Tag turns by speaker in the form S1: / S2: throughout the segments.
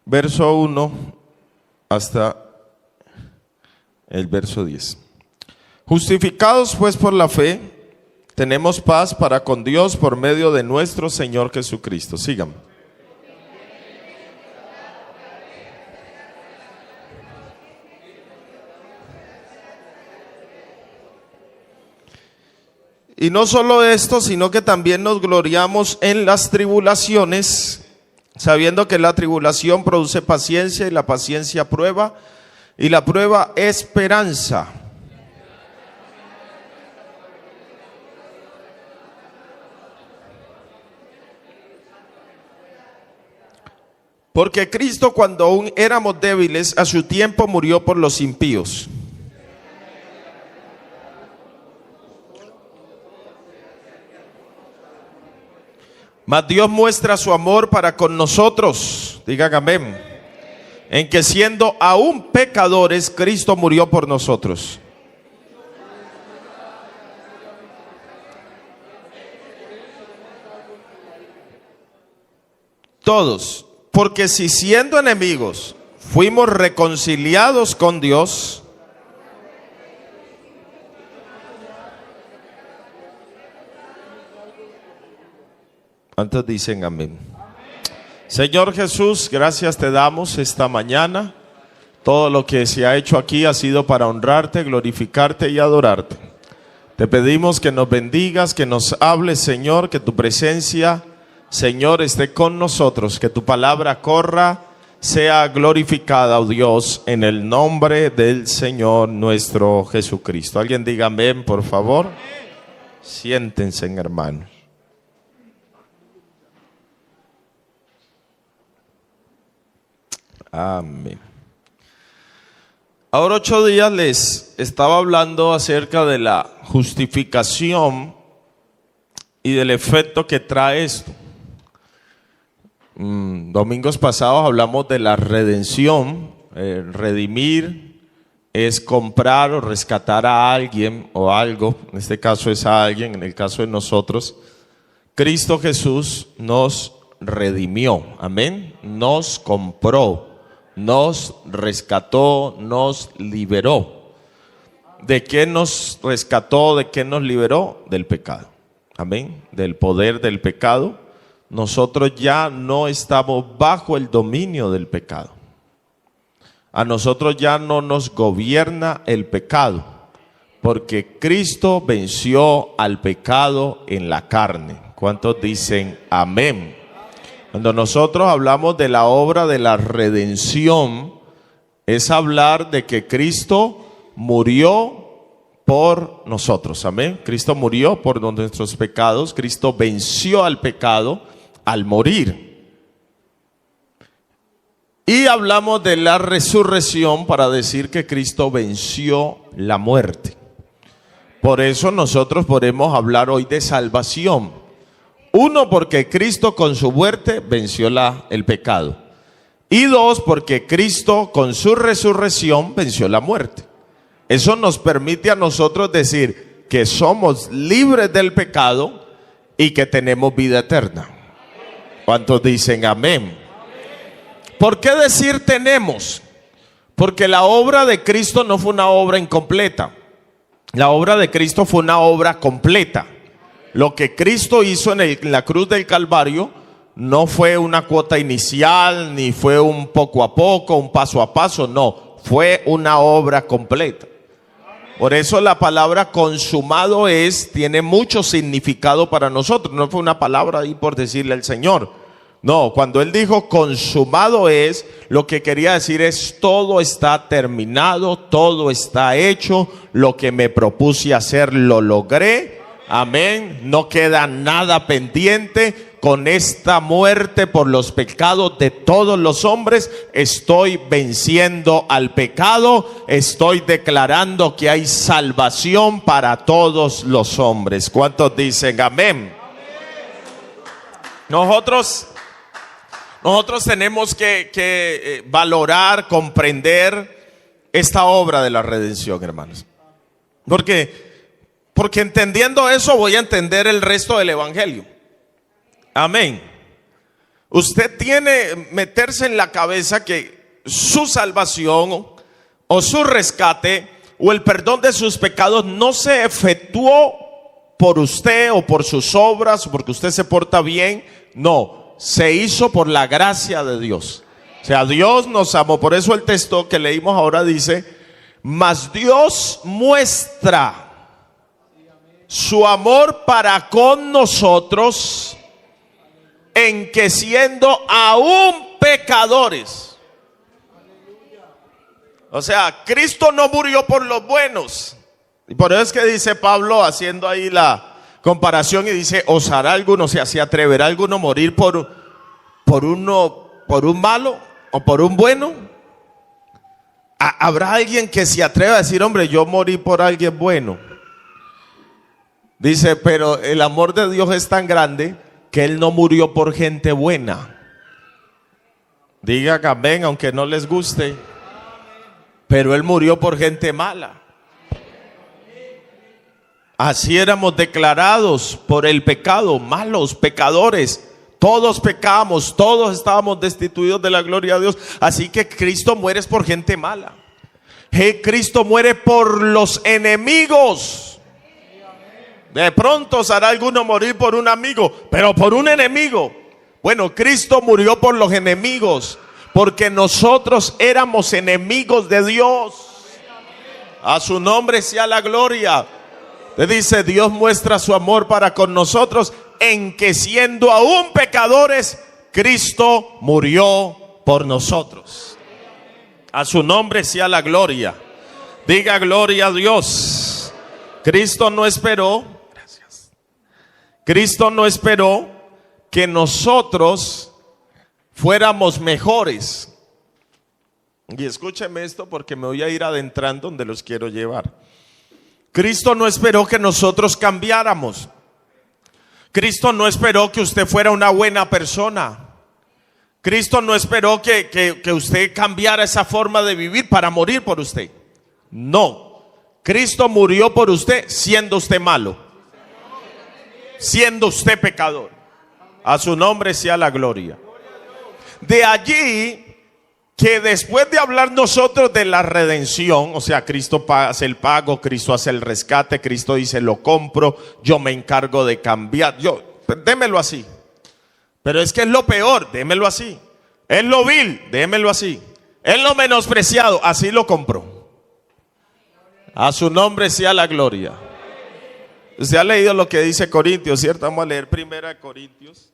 S1: verso 1 hasta el verso 10. Justificados pues por la fe, tenemos paz para con Dios por medio de nuestro Señor Jesucristo. Síganme. Y no solo esto, sino que también nos gloriamos en las tribulaciones, sabiendo que la tribulación produce paciencia y la paciencia prueba y la prueba esperanza. Porque Cristo, cuando aún éramos débiles, a su tiempo murió por los impíos. Mas Dios muestra su amor para con nosotros, digan amén, en que siendo aún pecadores, Cristo murió por nosotros. Todos, porque si siendo enemigos fuimos reconciliados con Dios, ¿cuántos dicen amén? Señor Jesús, gracias te damos esta mañana. Todo lo que se ha hecho aquí ha sido para honrarte, glorificarte y adorarte. Te pedimos que nos bendigas, que nos hables, Señor, que tu presencia, Señor, esté con nosotros, que tu palabra corra, sea glorificada, oh Dios, en el nombre del Señor nuestro Jesucristo. Alguien diga amén, por favor. Siéntense, hermanos. Amén. Ahora 8 días les estaba hablando acerca de la justificación y del efecto que trae esto. Domingos pasados hablamos de la redención. Redimir es comprar o rescatar a alguien o algo. En este caso es a alguien, en el caso de nosotros. Cristo Jesús nos redimió, amén. Nos compró, nos rescató, nos liberó. ¿De qué nos rescató? ¿De qué nos liberó? Del pecado, amén. Del poder del pecado. Nosotros ya no estamos bajo el dominio del pecado. A nosotros ya no nos gobierna el pecado, porque Cristo venció al pecado en la carne. ¿Cuántos dicen amén? Cuando nosotros hablamos de la obra de la redención, es hablar de que Cristo murió por nosotros, amén. Cristo murió por nuestros pecados, Cristo venció al pecado al morir. Y hablamos de la resurrección para decir que Cristo venció la muerte. Por eso nosotros podemos hablar hoy de salvación. Uno, porque Cristo con su muerte venció el pecado. Y dos, porque Cristo con su resurrección venció la muerte. Eso nos permite a nosotros decir que somos libres del pecado y que tenemos vida eterna. ¿Cuántos dicen amén? ¿Por qué decir tenemos? Porque la obra de Cristo no fue una obra incompleta. La obra de Cristo fue una obra completa. Lo que Cristo hizo en la cruz del Calvario no fue una cuota inicial, ni fue un poco a poco, un paso a paso, no. Fue una obra completa. Por eso la palabra consumado tiene mucho significado para nosotros. No fue una palabra ahí por decirle al Señor. No, cuando Él dijo consumado lo que quería decir es todo está terminado, todo está hecho, lo que me propuse hacer lo logré. Amén, no queda nada pendiente. Con esta muerte por los pecados de todos los hombres, estoy venciendo al pecado, estoy declarando que hay salvación para todos los hombres. ¿Cuántos dicen amén? Nosotros tenemos que valorar, comprender esta obra de la redención, hermanos. Porque entendiendo eso voy a entender el resto del evangelio. Amén. Usted tiene meterse en la cabeza que su salvación o su rescate o el perdón de sus pecados no se efectuó por usted o por sus obras o porque usted se porta bien. No, se hizo por la gracia de Dios. O sea, Dios nos amó. Por eso el texto que leímos ahora dice: mas Dios muestra su amor para con nosotros en que siendo aún pecadores. O sea, Cristo no murió por los buenos. Y por eso es que dice Pablo, haciendo ahí la comparación, y dice: ¿osará alguno, o sea, se atreverá alguno a morir por un malo o por un bueno? ¿Habrá alguien que se atreva a decir: hombre, yo morí por alguien bueno? Dice: pero el amor de Dios es tan grande que Él no murió por gente buena. Diga amén, aunque no les guste. Pero Él murió por gente mala. Así éramos declarados por el pecado, malos, pecadores. Todos pecamos, todos estábamos destituidos de la gloria de Dios. Así que Cristo muere por gente mala. Cristo muere por los enemigos. De pronto hará alguno morir por un amigo, pero por un enemigo. Bueno, Cristo murió por los enemigos, porque nosotros éramos enemigos de Dios. A su nombre sea la gloria. Le dice: Dios muestra su amor para con nosotros en que siendo aún pecadores, Cristo murió por nosotros. A su nombre sea la gloria. Diga gloria a Dios. Cristo no esperó. Gracias. Cristo no esperó que nosotros fuéramos mejores. Y escúcheme esto, porque me voy a ir adentrando donde los quiero llevar. Cristo no esperó que nosotros cambiáramos. Cristo no esperó que usted fuera una buena persona. Cristo no esperó que usted cambiara esa forma de vivir para morir por usted. No. Cristo murió por usted siendo usted malo, siendo usted pecador. A su nombre sea la gloria. De allí que después de hablar nosotros de la redención, o sea, Cristo hace el pago, Cristo hace el rescate, Cristo dice: lo compro, yo me encargo de cambiar. Démelo así. Pero es que es lo peor, démelo así. Es lo vil, démelo así. Es lo menospreciado, así lo compro. A su nombre sea la gloria. Usted ha leído lo que dice Corintios, ¿cierto? Vamos a leer 1 Corintios.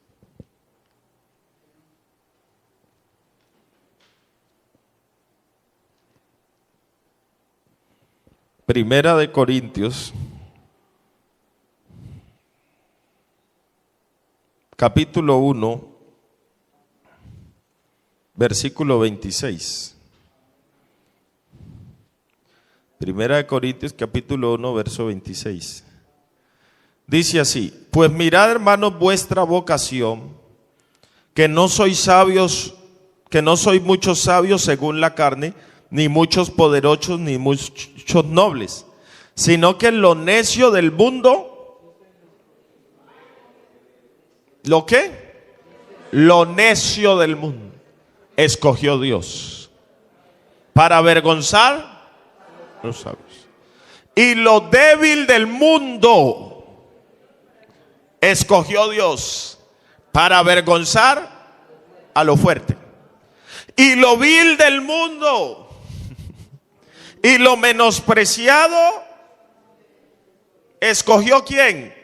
S1: Primera de Corintios, capítulo 1, versículo 26. Primera de Corintios, capítulo 1, verso 26. Dice así: pues mirad, hermanos, vuestra vocación, que no sois sabios, que no sois muchos sabios según la carne, ni muchos poderosos, ni muchos nobles, sino que lo necio del mundo, ¿lo qué? Lo necio del mundo escogió Dios para avergonzar a los sabios. Y lo débil del mundo escogió Dios para avergonzar a lo fuerte. Y lo vil del mundo y lo menospreciado escogió ¿quién?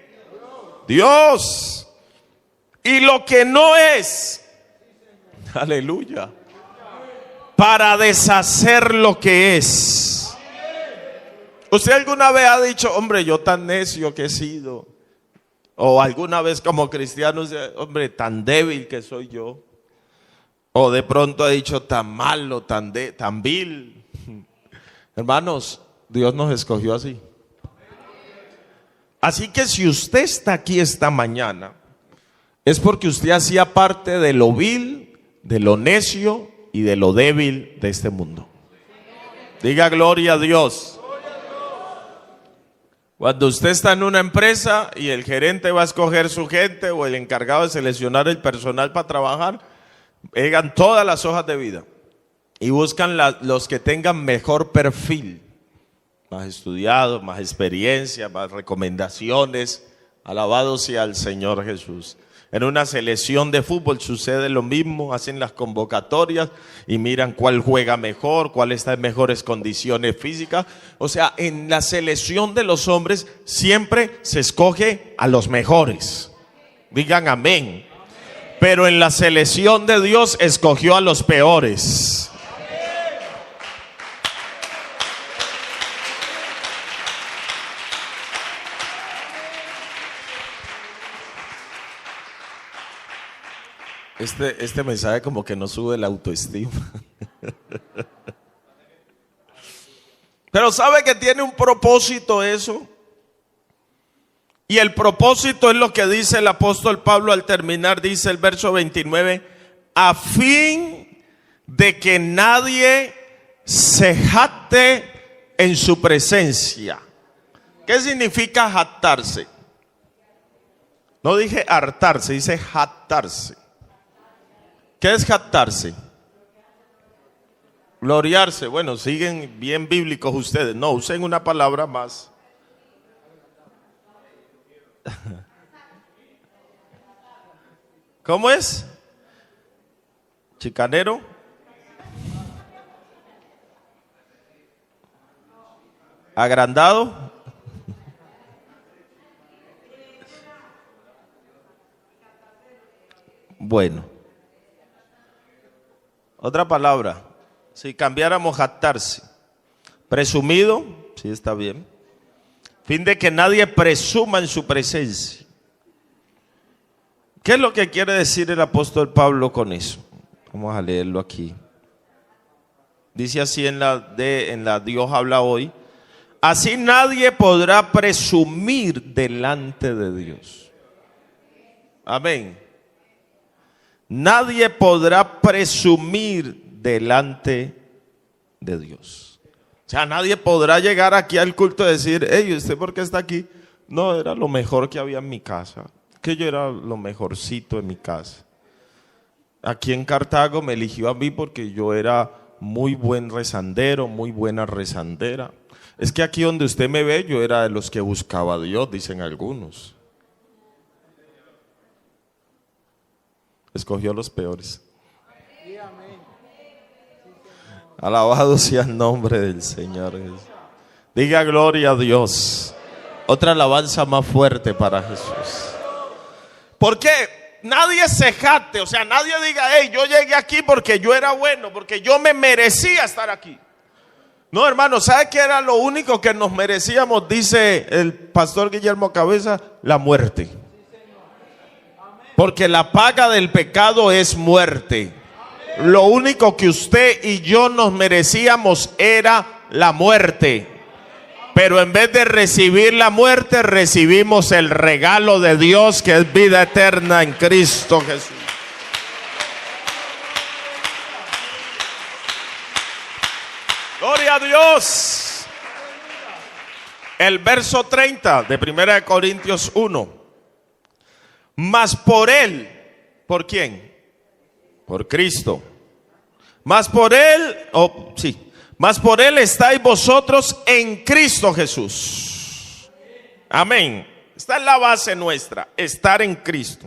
S1: Dios. Y lo que no es, aleluya, para deshacer lo que es. ¿Usted alguna vez ha dicho: hombre, yo tan necio que he sido? O alguna vez como cristiano, hombre, tan débil que soy yo. O de pronto ha dicho: tan malo, tan vil. Hermanos, Dios nos escogió así. Así que si usted está aquí esta mañana, es porque usted hacía parte de lo vil, de lo necio y de lo débil de este mundo. Diga gloria a Dios. Cuando usted está en una empresa y el gerente va a escoger su gente o el encargado de seleccionar el personal para trabajar, pegan todas las hojas de vida y buscan los que tengan mejor perfil, más estudiados, más experiencia, más recomendaciones. Alabado sea el Señor Jesús. En una selección de fútbol sucede lo mismo, hacen las convocatorias y miran cuál juega mejor, cuál está en mejores condiciones físicas. O sea, en la selección de los hombres siempre se escoge a los mejores. Digan amén. Pero en la selección de Dios escogió a los peores. Este mensaje como que no sube la autoestima. Pero sabe que tiene un propósito eso. Y el propósito es lo que dice el apóstol Pablo al terminar, dice el verso 29, a fin de que nadie se jacte en su presencia. ¿Qué significa jactarse? No dije hartarse, dice jactarse. ¿Qué es jactarse? Gloriarse. Bueno, siguen bien bíblicos ustedes. No, usen una palabra más. ¿Cómo es? ¿Chicanero? ¿Agrandado? Bueno. Otra palabra, si cambiáramos jactarse, presumido, sí está bien, fin de que nadie presuma en su presencia. ¿Qué es lo que quiere decir el apóstol Pablo con eso? Vamos a leerlo aquí. Dice así en la Dios habla hoy, así nadie podrá presumir delante de Dios. Amén. Nadie podrá presumir delante de Dios. O sea, nadie podrá llegar aquí al culto y decir, hey, ¿usted por qué está aquí? No, era lo mejor que había en mi casa. Que yo era lo mejorcito en mi casa. Aquí en Cartago me eligió a mí porque yo era muy buen rezandero, muy buena rezandera. Es que aquí donde usted me ve, yo era de los que buscaba a Dios, dicen algunos. Escogió los peores. Alabado sea el nombre del Señor Jesús. Diga gloria a Dios. Otra alabanza más fuerte para Jesús. ¿Por qué? Nadie se jacte, o sea, nadie diga, hey, yo llegué aquí porque yo era bueno, porque yo me merecía estar aquí. No, hermano, ¿sabe qué era lo único que nos merecíamos? Dice el pastor Guillermo Cabeza, la muerte. Porque la paga del pecado es muerte. Lo único que usted y yo nos merecíamos era la muerte. Pero en vez de recibir la muerte, recibimos el regalo de Dios, que es vida eterna en Cristo Jesús. Gloria a Dios. El verso 30 de 1 Corintios 1. Mas por Él, ¿por quién? Por Cristo. Mas por Él, mas por Él estáis vosotros en Cristo Jesús. Amén. Esta es la base nuestra, estar en Cristo.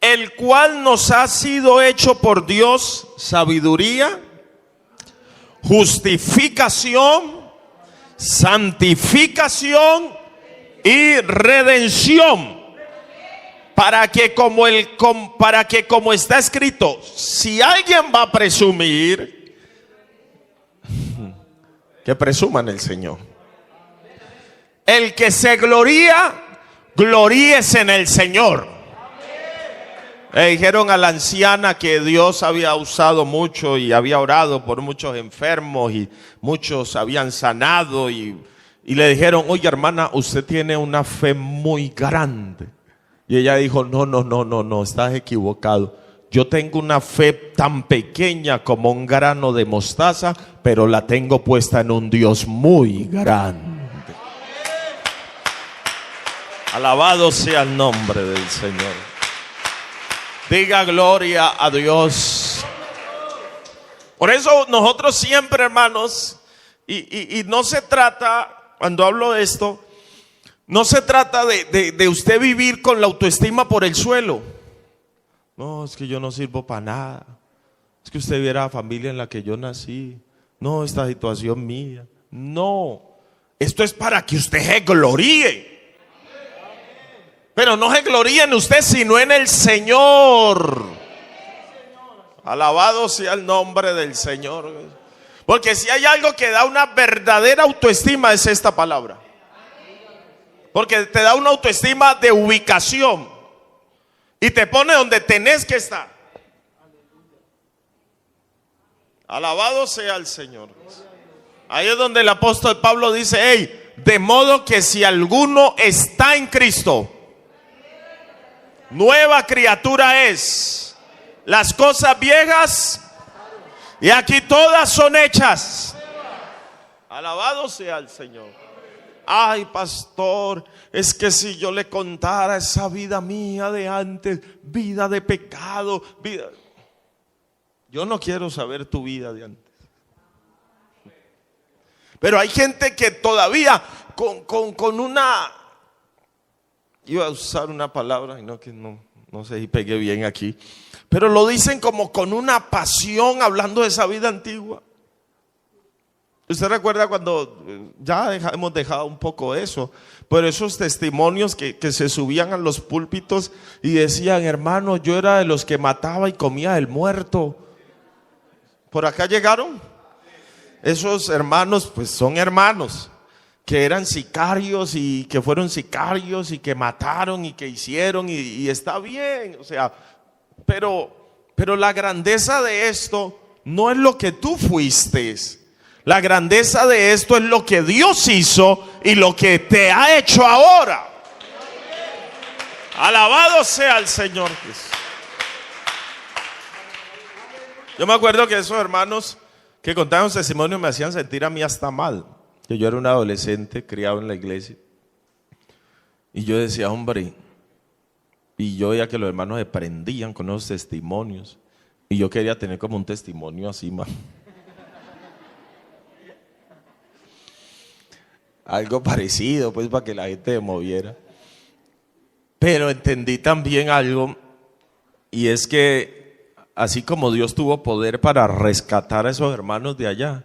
S1: El cual nos ha sido hecho por Dios sabiduría, justificación, santificación y redención. Para que como está escrito, si alguien va a presumir, que presuma en el Señor. El que se gloría, gloríese en el Señor. Le dijeron a la anciana que Dios había usado mucho y había orado por muchos enfermos y muchos habían sanado y le dijeron, oye hermana, usted tiene una fe muy grande. Y ella dijo, no, estás equivocado. Yo tengo una fe tan pequeña como un grano de mostaza, pero la tengo puesta en un Dios muy grande. Alabado sea el nombre del Señor. Diga gloria a Dios. Por eso nosotros siempre, hermanos, y no se trata, cuando hablo de esto, no se trata de usted vivir con la autoestima por el suelo. No, es que yo no sirvo para nada. Es que usted viera la familia en la que yo nací. No, esta situación mía. No, esto es para que usted se gloríe. Pero no se gloríe en usted, sino en el Señor. Alabado sea el nombre del Señor. Porque si hay algo que da una verdadera autoestima, es esta palabra. Porque te da una autoestima de ubicación y te pone donde tenés que estar. Alabado sea el Señor. Ahí es donde el apóstol Pablo dice: hey, de modo que si alguno está en Cristo, nueva criatura es. Las cosas viejas y aquí todas son hechas. Alabado sea el Señor. Ay, pastor, es que si yo le contara esa vida mía de antes, vida de pecado, vida... Yo no quiero saber tu vida de antes. Pero hay gente que todavía con una... Iba a usar una palabra y no sé si pegué bien aquí. Pero lo dicen como con una pasión, hablando de esa vida antigua. Usted recuerda cuando ya hemos dejado un poco eso, pero esos testimonios que se subían a los púlpitos y decían: hermano, yo era de los que mataba y comía el muerto. ¿Por acá llegaron? Esos hermanos, pues son hermanos que eran sicarios y que fueron sicarios y que mataron y que hicieron y está bien, o sea, pero la grandeza de esto no es lo que tú fuiste. La grandeza de esto es lo que Dios hizo y lo que te ha hecho ahora. Alabado sea el Señor. Yo me acuerdo que esos hermanos que contaban los testimonios me hacían sentir a mí hasta mal. Que yo era un adolescente criado en la iglesia. Y yo decía: hombre, y yo veía que los hermanos se prendían con esos testimonios. Y yo quería tener como un testimonio así, man. Algo parecido, pues, para que la gente se moviera. Pero entendí también algo, y es que así como Dios tuvo poder para rescatar a esos hermanos de allá,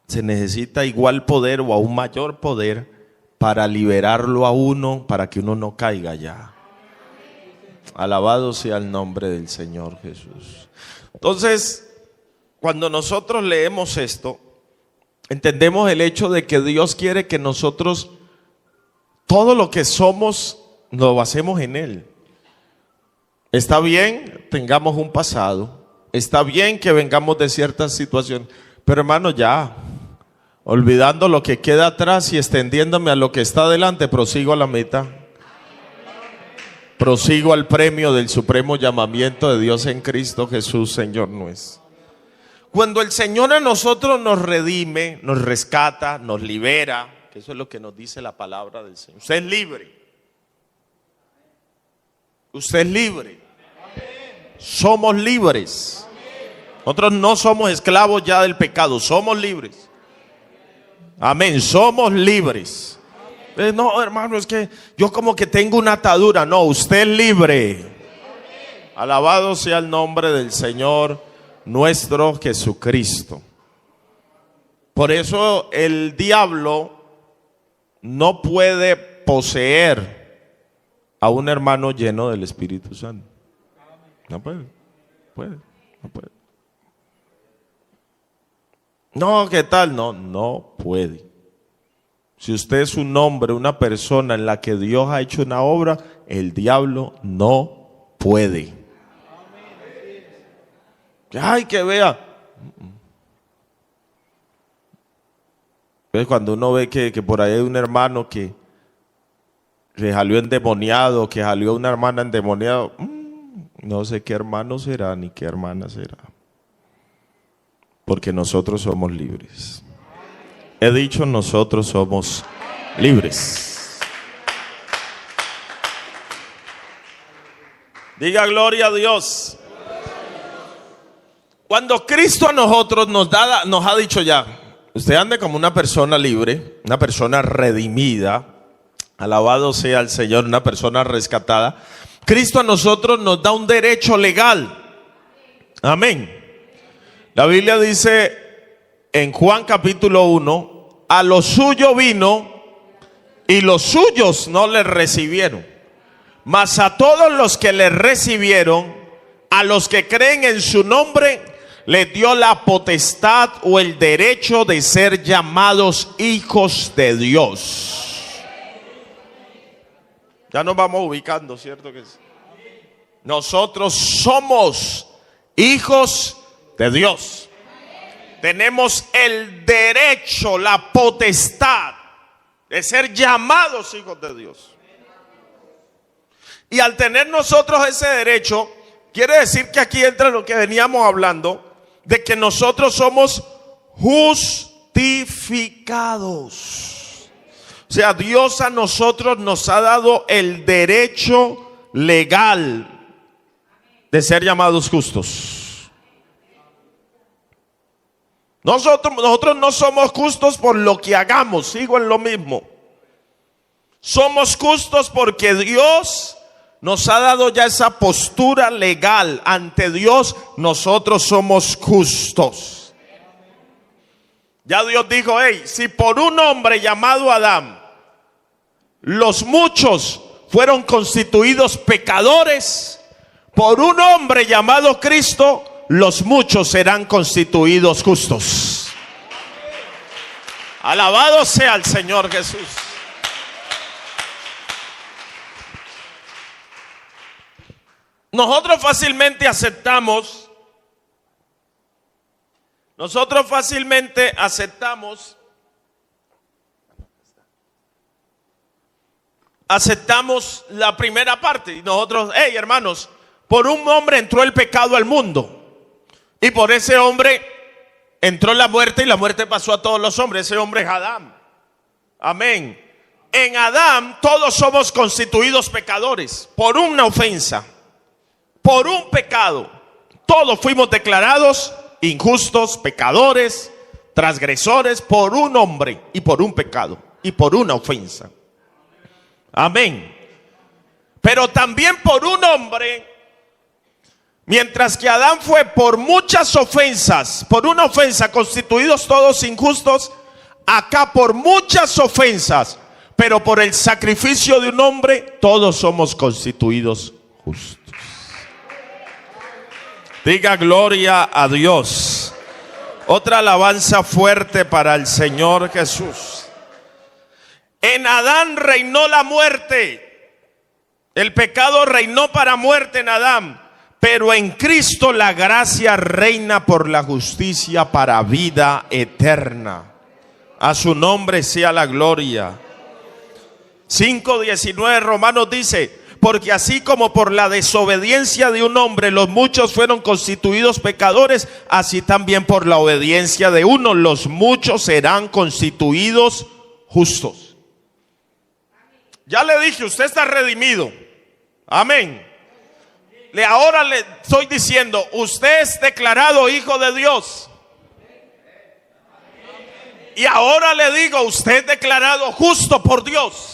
S1: se necesita igual poder o aún mayor poder para liberarlo a uno, para que uno no caiga allá. Alabado sea el nombre del Señor Jesús. Entonces, cuando nosotros leemos esto, entendemos el hecho de que Dios quiere que nosotros todo lo que somos lo basemos en Él. Está bien, tengamos un pasado. Está bien que vengamos de ciertas situaciones. Pero hermano, ya, olvidando lo que queda atrás y extendiéndome a lo que está adelante, prosigo a la meta. Prosigo al premio del supremo llamamiento de Dios en Cristo Jesús, Señor nuestro. Cuando el Señor a nosotros nos redime, nos rescata, nos libera, que eso es lo que nos dice la palabra del Señor. Usted es libre. Usted es libre. Somos libres. Nosotros no somos esclavos ya del pecado, somos libres. Amén, somos libres. No, hermano, es que yo como que tengo una atadura. No, usted es libre. Alabado sea el nombre del Señor nuestro Jesucristo. Por eso el diablo no puede poseer a un hermano lleno del Espíritu Santo. No puede. No, ¿qué tal? No puede. Si usted es un hombre, una persona en la que Dios ha hecho una obra, el diablo no puede. Ay, que vea. Entonces, cuando uno ve que por ahí hay un hermano que salió endemoniado, que salió una hermana endemoniada, no sé qué hermano será ni qué hermana será. Porque nosotros somos libres. He dicho, nosotros somos libres. Diga gloria a Dios. Cuando Cristo a nosotros nos ha dicho ya, usted ande como una persona libre, una persona redimida, alabado sea el Señor, una persona rescatada. Cristo a nosotros nos da un derecho legal. Amén. La Biblia dice en Juan capítulo 1, a lo suyo vino y los suyos no le recibieron. Mas a todos los que le recibieron, a los que creen en su nombre, les dio la potestad o el derecho de ser llamados hijos de Dios. Ya nos vamos ubicando, ¿cierto que sí? Nosotros somos hijos de Dios. Tenemos el derecho, la potestad de ser llamados hijos de Dios. Y al tener nosotros ese derecho, quiere decir que aquí entra lo que veníamos hablando, de que nosotros somos justificados. O sea, Dios a nosotros nos ha dado el derecho legal de ser llamados justos. Nosotros no somos justos por lo que hagamos, sigo en lo mismo. Somos justos porque Dios nos ha dado ya esa postura legal. Ante Dios nosotros somos justos. Ya Dios dijo, hey, si por un hombre llamado Adán, los muchos fueron constituidos pecadores, por un hombre llamado Cristo, los muchos serán constituidos justos. Alabado sea el Señor Jesús. Nosotros fácilmente aceptamos la primera parte. Y nosotros, hey hermanos, por un hombre entró el pecado al mundo. Y por ese hombre entró la muerte y la muerte pasó a todos los hombres. Ese hombre es Adán. Amén. En Adán todos somos constituidos pecadores por una ofensa, por un pecado. Todos fuimos declarados injustos, pecadores, transgresores por un hombre y por un pecado y por una ofensa. Amén. Pero también por un hombre, mientras que Adán fue por muchas ofensas, por una ofensa constituidos todos injustos, acá por muchas ofensas, pero por el sacrificio de un hombre, todos somos constituidos justos. Diga gloria a Dios. Otra alabanza fuerte para el Señor Jesús. En Adán reinó la muerte. El pecado reinó para muerte en Adán. Pero en Cristo la gracia reina por la justicia para vida eterna. A su nombre sea la gloria. 5:19 Romanos dice: porque así como por la desobediencia de un hombre los muchos fueron constituidos pecadores, así también por la obediencia de uno los muchos serán constituidos justos. Ya le dije, usted está redimido. Amén. Ahora le estoy diciendo, usted es declarado hijo de Dios. Y ahora le digo, usted es declarado justo por Dios.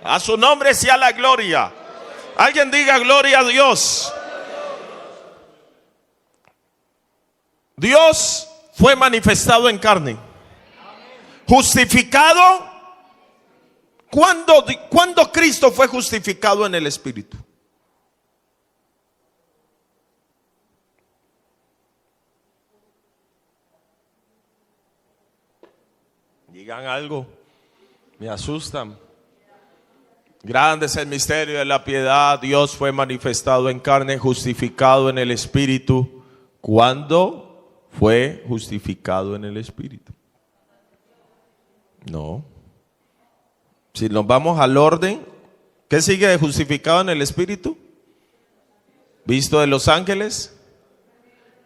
S1: A su nombre sea la gloria. Alguien diga gloria a Dios. Dios fue manifestado en carne. Justificado. ¿Cuándo Cristo fue justificado en el Espíritu? Digan algo. Me asustan. Grande es el misterio de la piedad. Dios fue manifestado en carne, justificado en el Espíritu. ¿Cuándo fue justificado en el Espíritu? No. Si nos vamos al orden, ¿qué sigue de justificado en el Espíritu? Visto de los ángeles,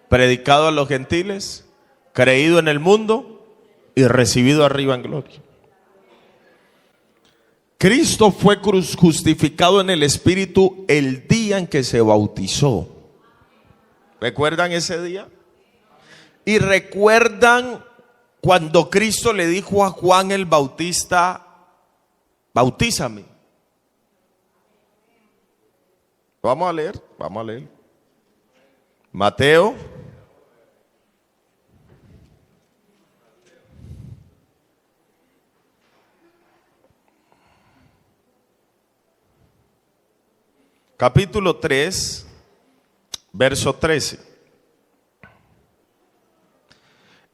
S1: predicado a los gentiles, creído en el mundo y recibido arriba en gloria. Cristo fue justificado en el Espíritu el día en que se bautizó. ¿Recuerdan ese día? Y recuerdan cuando Cristo le dijo a Juan el Bautista: bautízame. Vamos a leer. Mateo. Capítulo 3, verso 13.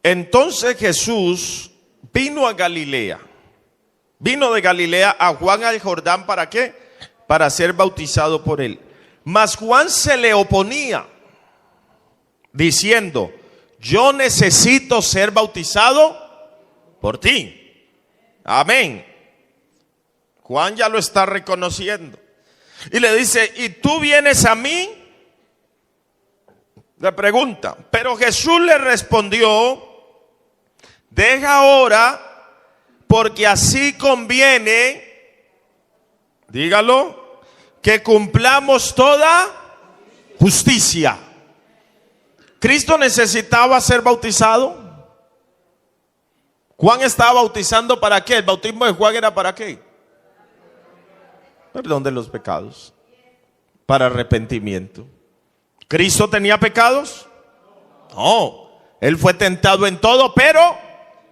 S1: Entonces Jesús vino a Galilea. Vino de Galilea a Juan al Jordán, ¿para qué? Para ser bautizado por él. Mas Juan se le oponía, diciendo: yo necesito ser bautizado por ti. Amén. Juan ya lo está reconociendo. Y le dice: ¿y tú vienes a mí? Le pregunta. Pero Jesús le respondió: deja ahora, porque así conviene, dígalo, que cumplamos toda justicia. ¿Cristo necesitaba ser bautizado? Juan estaba bautizando ¿para qué? El bautismo de Juan era ¿para qué? Perdón de los pecados, para arrepentimiento. ¿Cristo tenía pecados? No, él fue tentado en todo, pero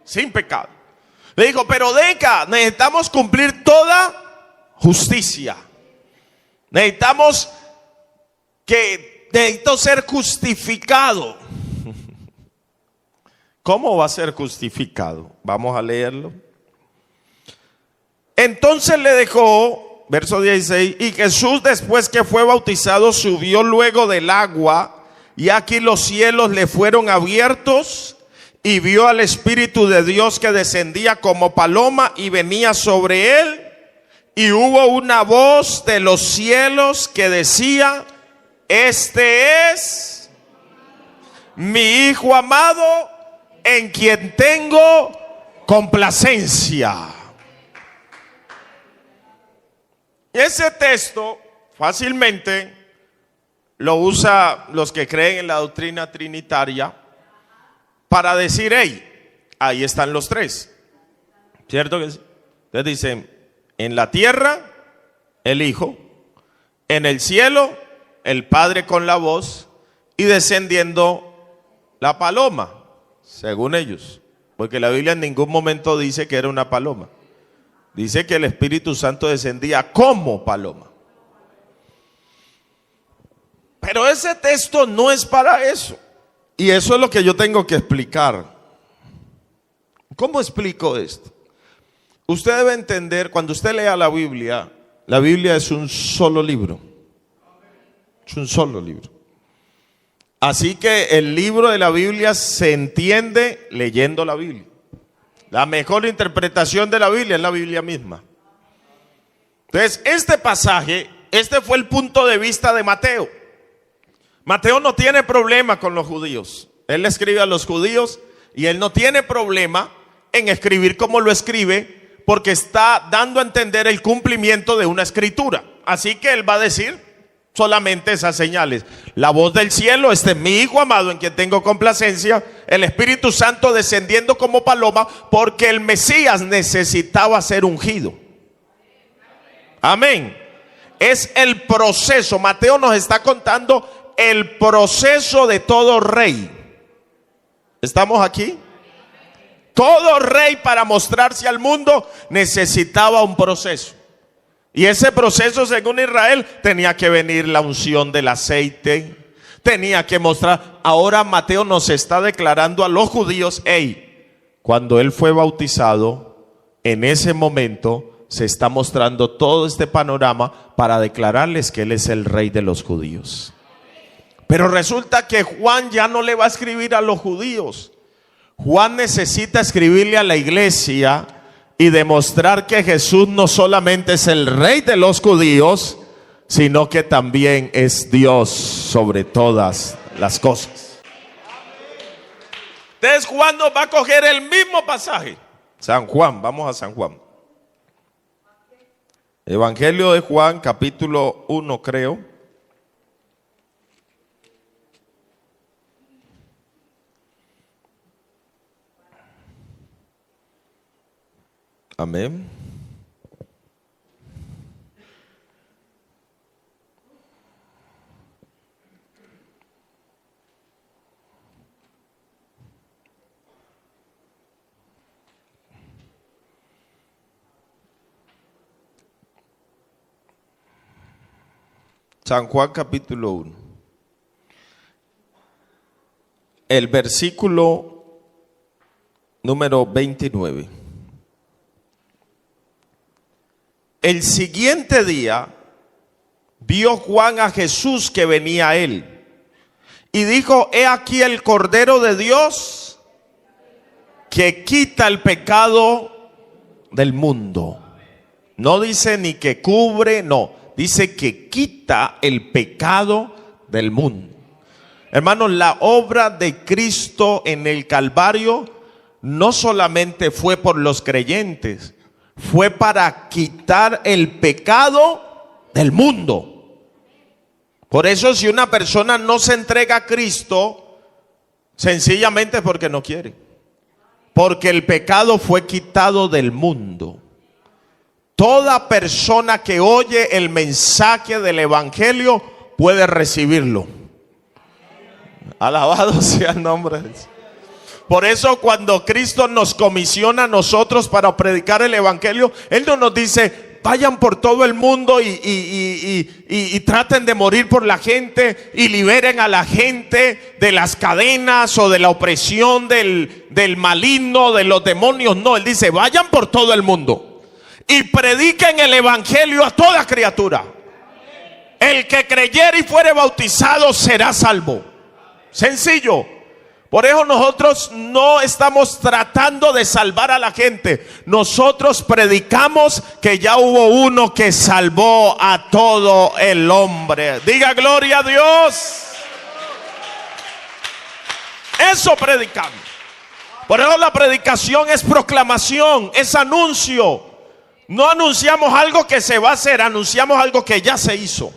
S1: sin pecado. Le dijo: pero deca, necesitamos cumplir toda justicia. Necesito ser justificado. ¿Cómo va a ser justificado? Vamos a leerlo. Entonces le dejó, verso 16, y Jesús, después que fue bautizado, subió luego del agua, y aquí los cielos le fueron abiertos, y vio al Espíritu de Dios que descendía como paloma y venía sobre él. Y hubo una voz de los cielos que decía: este es mi Hijo amado, en quien tengo complacencia. Ese texto fácilmente lo usa los que creen en la doctrina trinitaria para decir: hey, ahí están los tres. ¿Cierto que sí? Entonces dicen: en la tierra, el Hijo; en el cielo, el Padre con la voz; y descendiendo, la paloma, según ellos. Porque la Biblia en ningún momento dice que era una paloma. Dice que el Espíritu Santo descendía como paloma. Pero ese texto no es para eso. Y eso es lo que yo tengo que explicar. ¿Cómo explico esto? Usted debe entender, cuando usted lea la Biblia es un solo libro. Es un solo libro. Así que el libro de la Biblia se entiende leyendo la Biblia. La mejor interpretación de la Biblia es la Biblia misma. Entonces, este pasaje, este fue el punto de vista de Mateo. Mateo no tiene problema con los judíos. Él le escribe a los judíos y él no tiene problema en escribir como lo escribe, porque está dando a entender el cumplimiento de una escritura. Así que él va a decir solamente esas señales: la voz del cielo, este es mi Hijo amado en quien tengo complacencia; el Espíritu Santo descendiendo como paloma, porque el Mesías necesitaba ser ungido. Amén. Es el proceso. Mateo nos está contando el proceso de todo rey. ¿Estamos aquí? Todo rey, para mostrarse al mundo, necesitaba un proceso. Y ese proceso, según Israel, tenía que venir la unción del aceite, tenía que mostrar. Ahora Mateo nos está declarando a los judíos: hey, cuando él fue bautizado, en ese momento se está mostrando todo este panorama para declararles que él es el rey de los judíos. Pero resulta que Juan ya no le va a escribir a los judíos. Juan necesita escribirle a la iglesia y demostrar que Jesús no solamente es el rey de los judíos, sino que también es Dios sobre todas las cosas. Entonces Juan nos va a coger el mismo pasaje. San Juan, vamos a San Juan. Evangelio de Juan, capítulo 1, creo. Amén. San Juan capítulo 1. El versículo número 29. El siguiente día vio Juan a Jesús que venía a él y dijo: he aquí el Cordero de Dios que quita el pecado del mundo. No dice ni que cubre, no, dice que quita el pecado del mundo. Hermanos, la obra de Cristo en el Calvario no solamente fue por los creyentes, fue para quitar el pecado del mundo. Por eso, si una persona no se entrega a Cristo, sencillamente es porque no quiere. Porque el pecado fue quitado del mundo. Toda persona que oye el mensaje del Evangelio puede recibirlo. Alabado sea el nombre de Dios. Por eso cuando Cristo nos comisiona a nosotros para predicar el Evangelio, Él no nos dice: vayan por todo el mundo y traten de morir por la gente y liberen a la gente de las cadenas o de la opresión del maligno, de los demonios. No, Él dice: vayan por todo el mundo y prediquen el Evangelio a toda criatura. El que creyere y fuere bautizado será salvo. Sencillo. Por eso nosotros no estamos tratando de salvar a la gente. Nosotros predicamos que ya hubo uno que salvó a todo el hombre. Diga gloria a Dios. Eso predicamos. Por eso la predicación es proclamación, es anuncio. No anunciamos algo que se va a hacer, anunciamos algo que ya se hizo.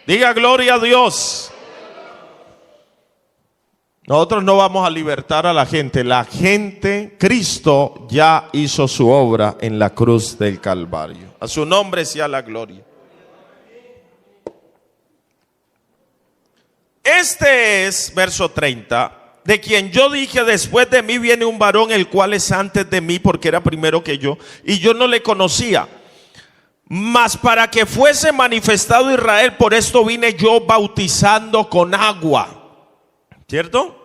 S1: Diga gloria a Dios. Nosotros no vamos a libertar a la gente. La gente, Cristo ya hizo su obra en la cruz del Calvario. A su nombre sea la gloria. Este es, verso 30, de quien yo dije: después de mí viene un varón, el cual es antes de mí, porque era primero que yo, y yo no le conocía. Mas para que fuese manifestado Israel, por esto vine yo bautizando con agua. ¿Cierto?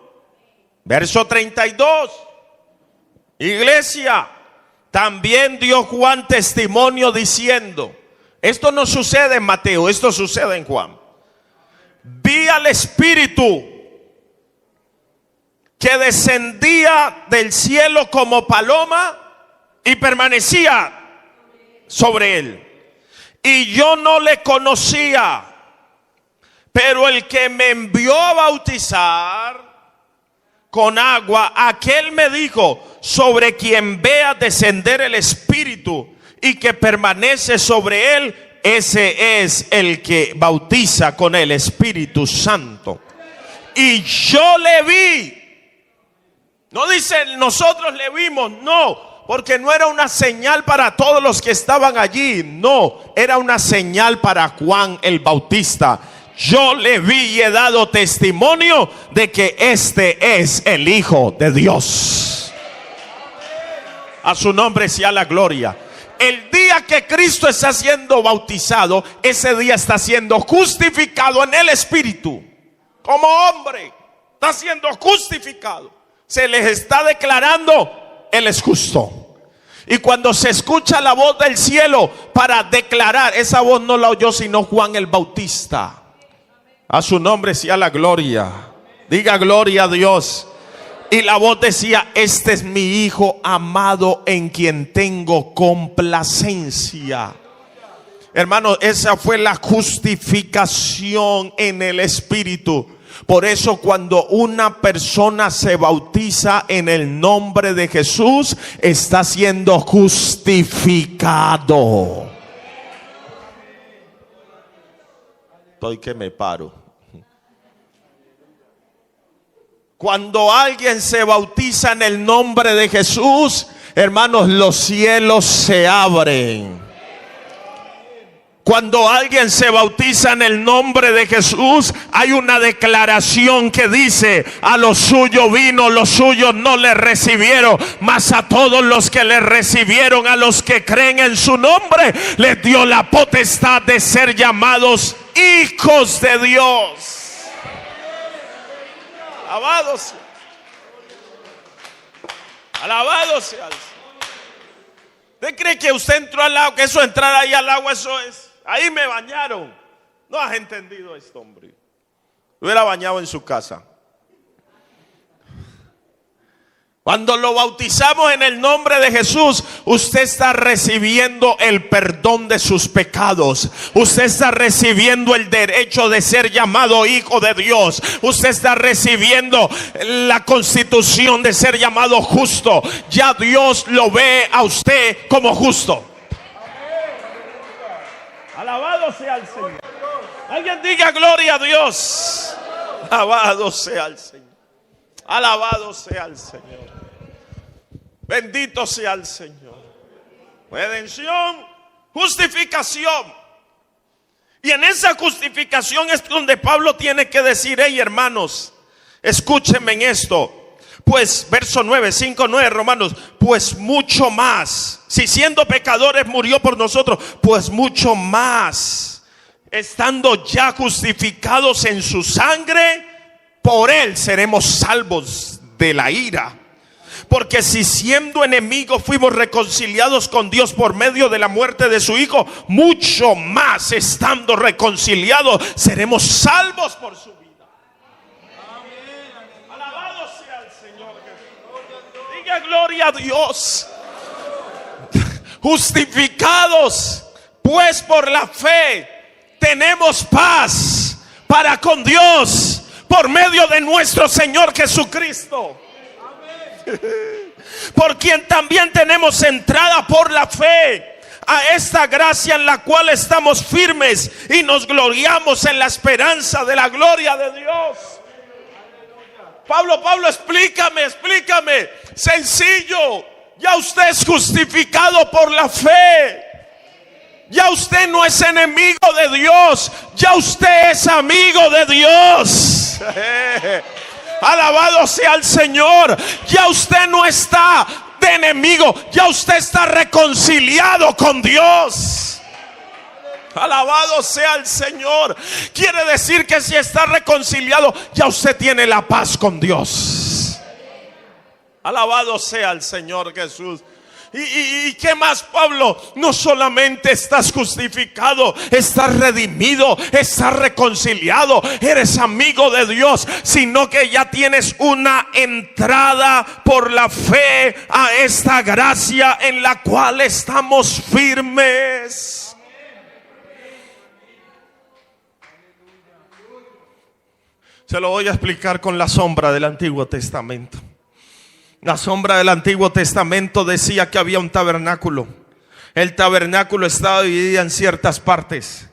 S1: Verso 32. Iglesia, también dio Juan testimonio diciendo, esto no sucede en Mateo, esto sucede en Juan: vi al Espíritu que descendía del cielo como paloma y permanecía sobre él. Y yo no le conocía, pero el que me envió a bautizar con agua, aquel me dijo: sobre quien vea descender el Espíritu y que permanece sobre él, ese es el que bautiza con el Espíritu Santo. Y yo le vi. No dice nosotros le vimos, no, porque no era una señal para todos los que estaban allí, no, era una señal para Juan el Bautista. Yo le vi y he dado testimonio de que este es el Hijo de Dios. A su nombre sea la gloria. El día que Cristo está siendo bautizado, ese día está siendo justificado en el Espíritu. Como hombre, está siendo justificado. Se les está declarando: Él es justo. Y cuando se escucha la voz del cielo para declarar, esa voz no la oyó sino Juan el Bautista. A su nombre sea la gloria. Diga gloria a Dios. Y la voz decía: este es mi Hijo amado, en quien tengo complacencia. Hermanos, esa fue la justificación en el Espíritu. Por eso cuando una persona se bautiza en el nombre de Jesús, está siendo justificado. estoy que me paro. Cuando alguien se bautiza en el nombre de Jesús, hermanos, los cielos se abren. Cuando alguien se bautiza en el nombre de Jesús, hay una declaración que dice: a los suyos vino, los suyos no le recibieron, mas a todos los que le recibieron, a los que creen en su nombre, les dio la potestad de ser llamados hijos de Dios. Alabado sea. Alabado sea. ¿Usted cree que usted entró al agua, que eso entrar ahí al agua, eso es? Ahí me bañaron. No has entendido esto, hombre. Lo hubiera bañado en su casa. Cuando lo bautizamos en el nombre de Jesús, usted está recibiendo el perdón de sus pecados. Usted está recibiendo el derecho de ser llamado hijo de Dios. Usted está recibiendo la constitución de ser llamado justo. Ya Dios lo ve a usted como justo. Alabado sea el Señor. Alguien diga gloria a Dios. Alabado sea el Señor. Alabado sea el Señor. Bendito sea el Señor. Redención, justificación. Y en esa justificación es donde Pablo tiene que decir: hey, hermanos, escúchenme en esto. Pues, verso 9, 5, 9, Romanos, pues mucho más, si siendo pecadores murió por nosotros, pues mucho más, estando ya justificados en su sangre, por él seremos salvos de la ira. Porque si siendo enemigos fuimos reconciliados con Dios por medio de la muerte de su Hijo, mucho más estando reconciliados seremos salvos por su vida. Alabado sea el Señor Jesús. Diga gloria a Dios. Justificados pues por la fe, tenemos paz para con Dios por medio de nuestro Señor Jesucristo. Por quien también tenemos entrada por la fe a esta gracia en la cual estamos firmes y nos gloriamos en la esperanza de la gloria de Dios. Pablo, explícame. Sencillo. Ya usted es justificado por la fe. Ya usted no es enemigo de Dios. Ya usted es amigo de Dios. Alabado sea el Señor. Ya usted no está de enemigo, ya usted está reconciliado con Dios. Alabado sea el Señor. Quiere decir que si está reconciliado, ya usted tiene la paz con Dios. Alabado sea el Señor Jesús. ¿Y qué más, Pablo? No solamente estás justificado, estás redimido, estás reconciliado, eres amigo de Dios, sino que ya tienes una entrada por la fe a esta gracia en la cual estamos firmes. Se lo voy a explicar con la sombra del Antiguo Testamento. La sombra del Antiguo Testamento decía que había un tabernáculo. El tabernáculo estaba dividido en ciertas partes.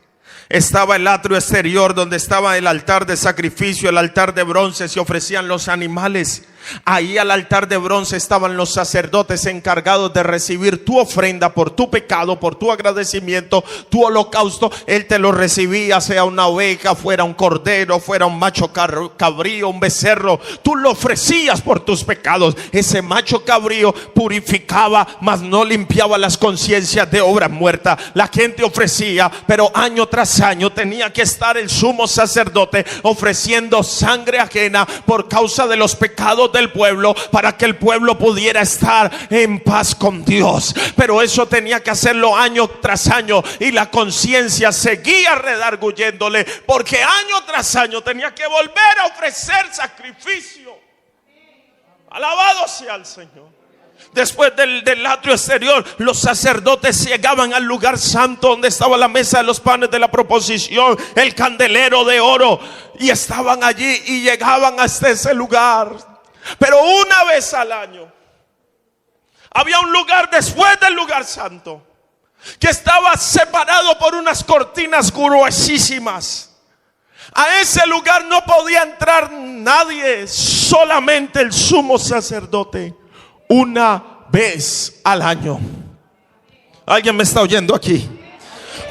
S1: Estaba el atrio exterior, donde estaba el altar de sacrificio, el altar de bronce, se ofrecían los animales. Ahí al altar de bronce estaban los sacerdotes encargados de recibir tu ofrenda por tu pecado, por tu agradecimiento, tu holocausto. Él te lo recibía, sea una oveja, fuera un cordero, fuera un macho cabrío, un becerro. Tú lo ofrecías por tus pecados. Ese macho cabrío purificaba, mas no limpiaba las conciencias de obra muerta. La gente ofrecía, pero año tras año tenía que estar el sumo sacerdote ofreciendo sangre ajena por causa de los pecados del pueblo, para que el pueblo pudiera estar en paz con Dios. Pero eso tenía que hacerlo año tras año, y la conciencia seguía redarguyéndole, porque año tras año tenía que volver a ofrecer sacrificio. Alabado sea el Señor. Después del atrio exterior, los sacerdotes llegaban al lugar santo, donde estaba la mesa de los panes de la proposición, el candelero de oro, y estaban allí y llegaban hasta ese lugar. Pero una vez al año había un lugar después del lugar santo, que estaba separado por unas cortinas gruesísimas. A ese lugar no podía entrar nadie, solamente el sumo sacerdote, una vez al año. ¿Alguien me está oyendo aquí?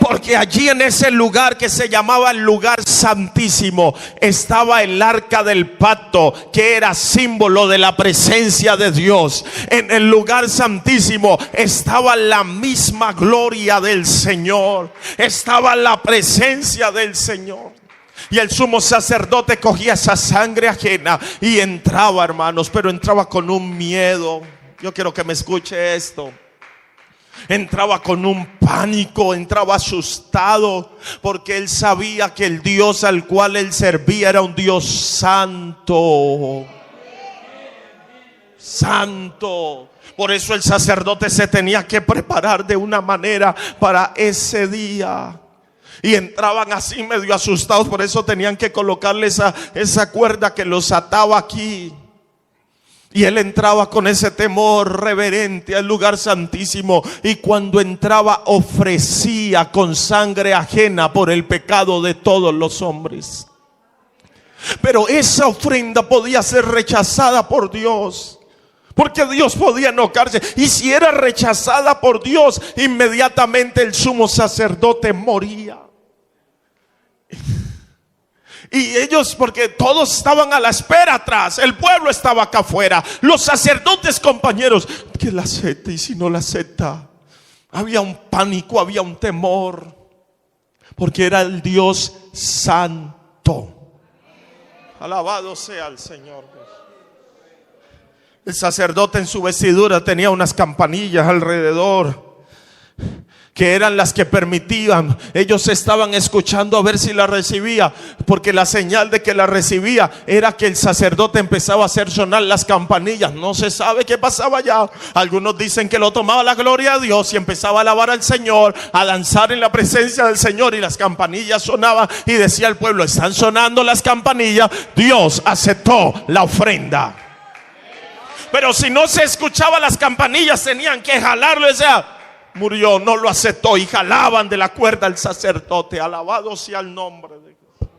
S1: Porque allí en ese lugar que se llamaba el lugar santísimo estaba el arca del pacto, que era símbolo de la presencia de Dios. En el lugar santísimo estaba la misma gloria del Señor, estaba la presencia del Señor. Y el sumo sacerdote cogía esa sangre ajena y entraba, hermanos, pero entraba con un miedo. Yo quiero que me escuche esto. Entraba con un pánico, entraba asustado, porque él sabía que el Dios al cual él servía era un Dios santo. Santo. Por eso el sacerdote se tenía que preparar de una manera para ese día. Y entraban así medio asustados, por eso tenían que colocarle esa cuerda que los ataba aquí. Y él entraba con ese temor reverente al lugar santísimo. Y cuando entraba ofrecía con sangre ajena por el pecado de todos los hombres. Pero esa ofrenda podía ser rechazada por Dios, porque Dios podía enojarse. Y si era rechazada por Dios, inmediatamente el sumo sacerdote moría. Y ellos, porque todos estaban a la espera atrás, el pueblo estaba acá afuera, los sacerdotes, compañeros, que la acepte, y si no la acepta, había un pánico, había un temor, porque era el Dios santo. Alabado sea el Señor. El sacerdote en su vestidura tenía unas campanillas alrededor, que eran las que permitían. Ellos estaban escuchando a ver si la recibía, porque la señal de que la recibía era que el sacerdote empezaba a hacer sonar las campanillas. No se sabe qué pasaba allá. Algunos dicen que lo tomaba la gloria de Dios y empezaba a alabar al Señor, a danzar en la presencia del Señor, y las campanillas sonaban y decía el pueblo: están sonando las campanillas, Dios aceptó la ofrenda. Pero si no se escuchaba las campanillas, tenían que jalarlo, o sea, murió, no lo aceptó, y jalaban de la cuerda al sacerdote. Alabado sea el nombre de Dios.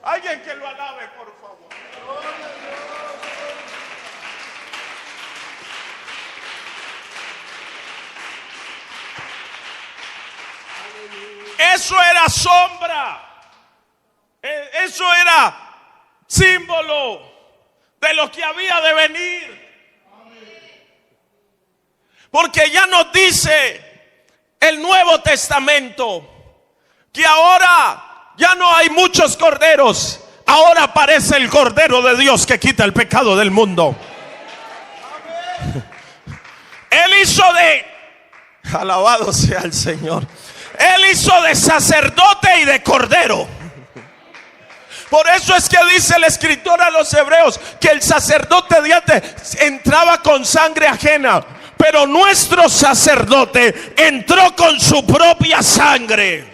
S1: Alguien que lo alabe, por favor. Eso era sombra. Eso era símbolo de lo que había de venir. Porque ya nos dice el Nuevo Testamento que ahora ya no hay muchos corderos, ahora aparece el Cordero de Dios que quita el pecado del mundo. Él hizo de, alabado sea el Señor, Él hizo de sacerdote y de cordero. Por eso es que dice el escritor a los hebreos que el sacerdote de antes entraba con sangre ajena, pero nuestro sacerdote entró con su propia sangre.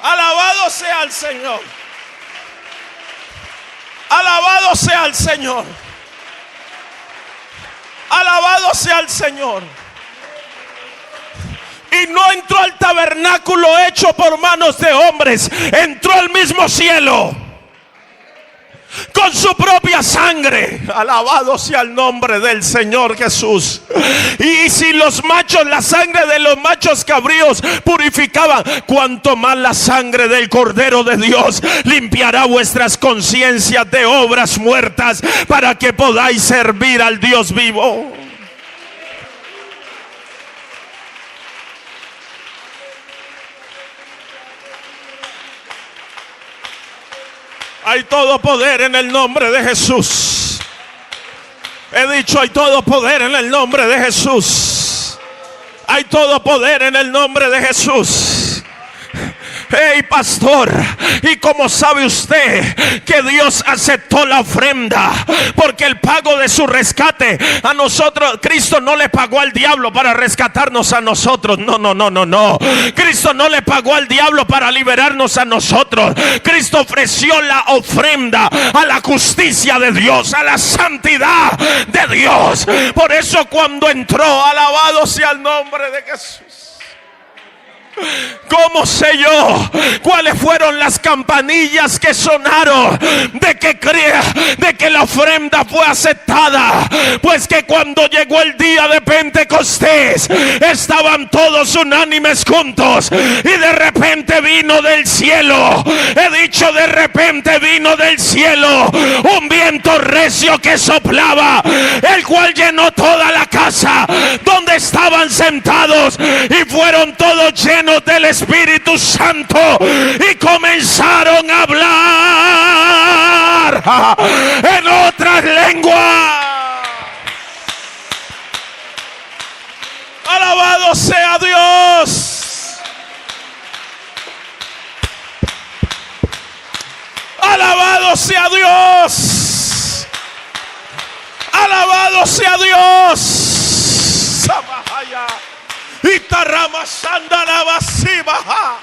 S1: Alabado sea el Señor. Alabado sea el Señor. Alabado sea el Señor. Y no entró al tabernáculo hecho por manos de hombres, entró al mismo cielo con su propia sangre. Alabado sea el nombre del Señor Jesús. Y si los machos, la sangre de los machos cabríos purificaba, cuanto más la sangre del Cordero de Dios limpiará vuestras conciencias de obras muertas, para que podáis servir al Dios vivo. Hay todo poder en el nombre de Jesús. He dicho, hay todo poder en el nombre de Jesús. Hay todo poder en el nombre de Jesús. Hey, pastor, ¿y cómo sabe usted que Dios aceptó la ofrenda? Porque el pago de su rescate a nosotros, Cristo no le pagó al diablo para rescatarnos a nosotros. No. Cristo no le pagó al diablo para liberarnos a nosotros. Cristo ofreció la ofrenda a la justicia de Dios, a la santidad de Dios. Por eso cuando entró, alabado sea el nombre de Jesús. ¿Cómo sé yo cuáles fueron las campanillas que sonaron de que la ofrenda fue aceptada? Pues que cuando llegó el día de Pentecostés, estaban todos unánimes juntos y de repente vino del cielo, he dicho de repente vino del cielo un viento recio que soplaba, el cual llenó toda la casa donde estaban sentados y fueron todos llenos del Espíritu Santo y comenzaron a hablar en otras lenguas. Alabado sea Dios. Alabado sea Dios. Alabado sea Dios. Samahaya. Itarama sandala basibaha.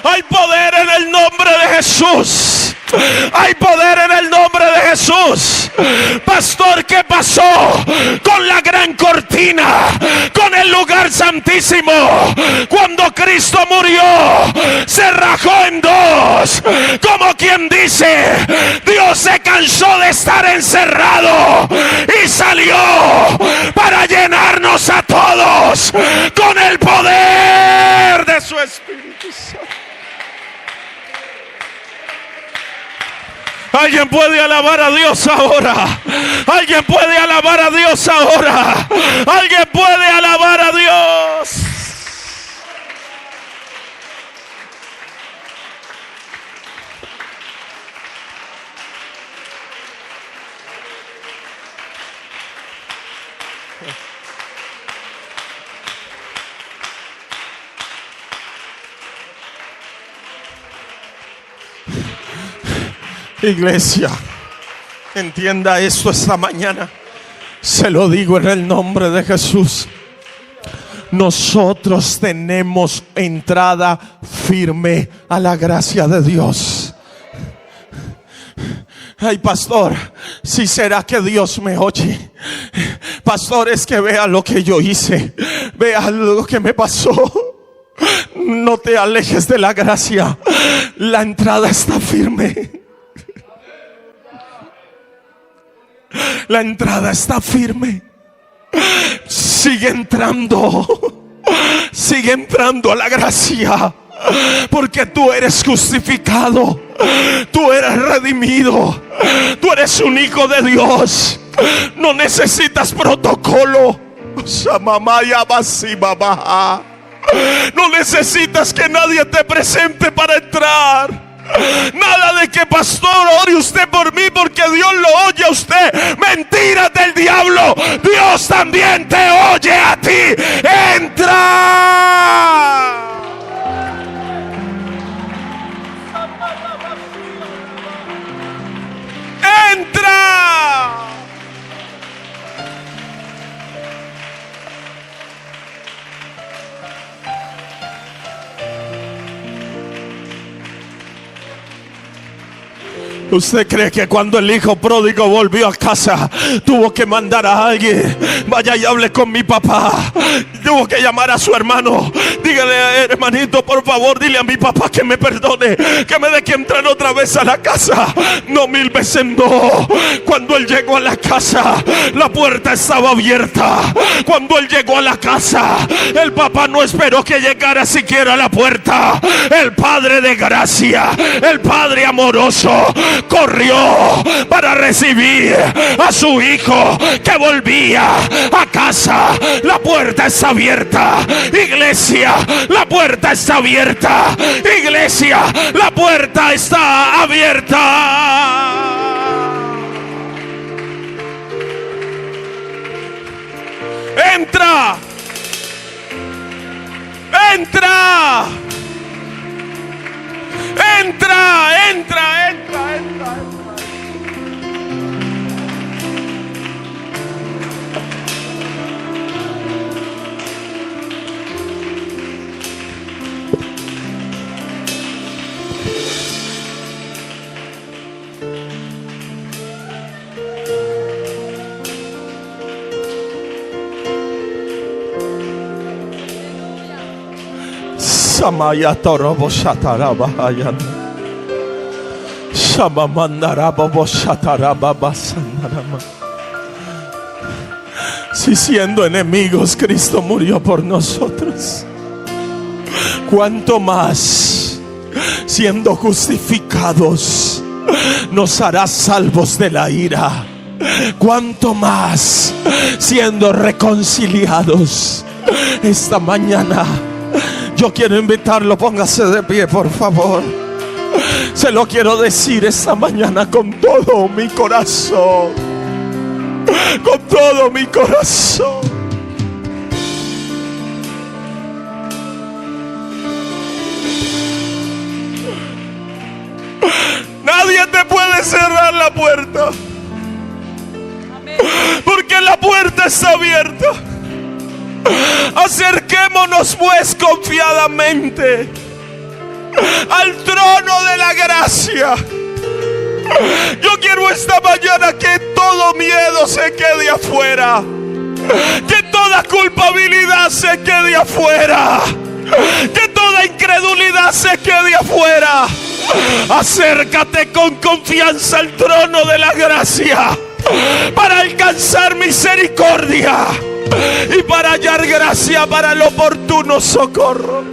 S1: Hay poder en el nombre de Jesús. Hay poder en el nombre de Jesús. Pastor, ¿qué pasó con la gran cortina, con el lugar santísimo? Cuando Cristo murió, se rajó en dos. Como quien dice, Dios se cansó de estar encerrado y salió para llenarnos a todos con el poder de su Espíritu Santo. Alguien puede alabar a Dios ahora. Alguien puede alabar a Dios ahora. Alguien puede alabar a Dios. Iglesia, entienda esto esta mañana. Se lo digo en el nombre de Jesús. Nosotros tenemos entrada firme a la gracia de Dios. Ay, pastor, si será que Dios me oye. Pastor, es que vea lo que yo hice, vea lo que me pasó. No te alejes de la gracia. La entrada está firme. La entrada está firme. Sigue entrando. Sigue entrando a la gracia. Porque tú eres justificado. Tú eres redimido. Tú eres un hijo de Dios. No necesitas protocolo. No necesitas que nadie te presente para entrar. Nada de que pastor ore usted por mí porque Dios lo oye a usted. Mentiras del diablo. Dios también te oye a ti. Entra. Entra. ¿Usted cree que cuando el hijo pródigo volvió a casa tuvo que mandar a alguien? Vaya y hable con mi papá. Tuvo que llamar a su hermano. Dígale, hermanito, por favor, dile a mi papá que me perdone, que me deje entrar otra vez a la casa. No, 1000 veces no. Cuando él llegó a la casa, la puerta estaba abierta. Cuando él llegó a la casa, el papá no esperó que llegara siquiera a la puerta. El Padre de gracia, el Padre amoroso, corrió para recibir a su hijo que volvía a casa. La puerta está abierta. Iglesia, la puerta está abierta. Iglesia, la puerta está abierta. Entra. Entra. Entra, entra, entra, entra. Samaya torobo shatarabahaya. Shamamandarabo shatarababa sandarama. Si siendo enemigos Cristo murió por nosotros, ¿cuánto más siendo justificados nos hará salvos de la ira? ¿Cuánto más siendo reconciliados? Esta mañana yo quiero invitarlo, póngase de pie por favor. Se lo quiero decir esta mañana con todo mi corazón, con todo mi corazón. Nadie te puede cerrar la puerta, porque la puerta está abierta. Acerquémonos pues confiadamente al trono de la gracia. Yo quiero esta mañana que todo miedo se quede afuera, que toda culpabilidad se quede afuera, que toda incredulidad se quede afuera. Acércate con confianza al trono de la gracia para alcanzar misericordia y para hallar gracia para el oportuno socorro.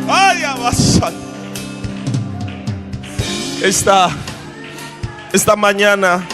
S1: Ay, esta mañana